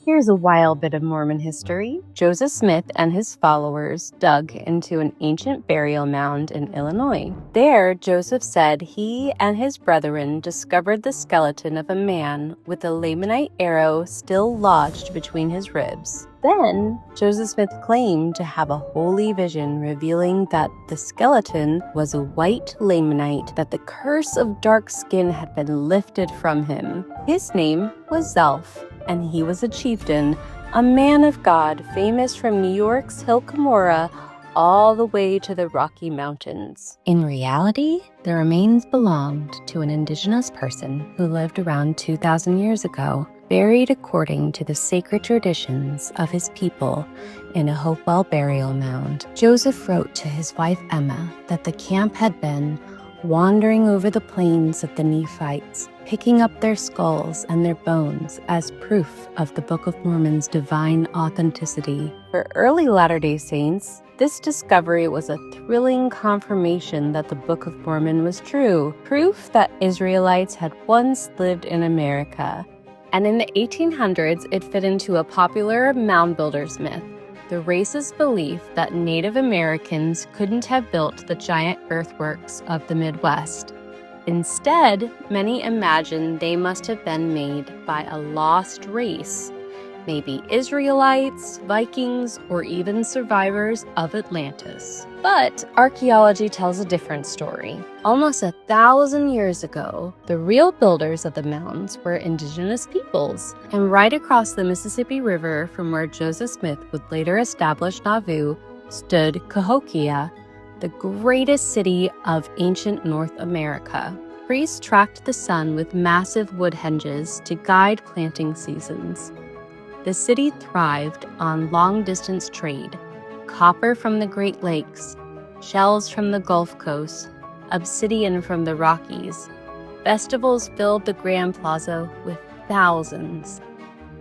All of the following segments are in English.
Here's a wild bit of Mormon history. Joseph Smith and his followers dug into an ancient burial mound in Illinois. There, Joseph said he and his brethren discovered the skeleton of a man with a Lamanite arrow still lodged between his ribs. Then, Joseph Smith claimed to have a holy vision revealing that the skeleton was a white Lamanite, that the curse of dark skin had been lifted from him. His name was Zelph, and he was a chieftain, a man of God famous from New York's Hill Cumorah all the way to the Rocky Mountains. In reality, the remains belonged to an indigenous person who lived around 2,000 years ago, buried according to the sacred traditions of his people in a Hopewell burial mound. Joseph wrote to his wife Emma that the camp had been wandering over the plains of the Nephites, picking up their skulls and their bones as proof of the Book of Mormon's divine authenticity. For early Latter-day Saints, this discovery was a thrilling confirmation that the Book of Mormon was true, proof that Israelites had once lived in America. And in the 1800s, it fit into a popular mound builders myth, the race's belief that Native Americans couldn't have built the giant earthworks of the Midwest. Instead, many imagined they must have been made by a lost race, maybe Israelites, Vikings, or even survivors of Atlantis. But archaeology tells a different story. Almost 1,000 years ago, the real builders of the mounds were indigenous peoples. And right across the Mississippi River from where Joseph Smith would later establish Nauvoo stood Cahokia, the greatest city of ancient North America. Priests tracked the sun with massive wood henges to guide planting seasons. The city thrived on long-distance trade, copper from the Great Lakes, shells from the Gulf Coast, obsidian from the Rockies. Festivals filled the Grand Plaza with thousands.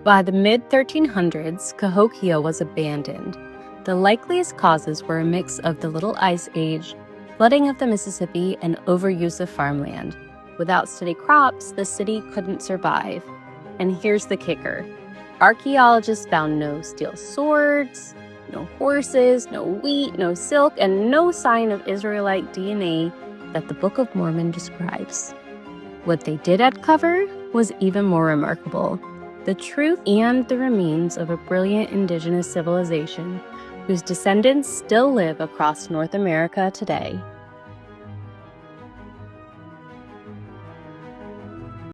By the mid-1300s, Cahokia was abandoned. The likeliest causes were a mix of the Little Ice Age, flooding of the Mississippi, and overuse of farmland. Without steady crops, the city couldn't survive. And here's the kicker. Archaeologists found no steel swords, no horses, no wheat, no silk, and no sign of Israelite DNA that the Book of Mormon describes. What they did uncover was even more remarkable: the truth and the remains of a brilliant indigenous civilization whose descendants still live across North America today.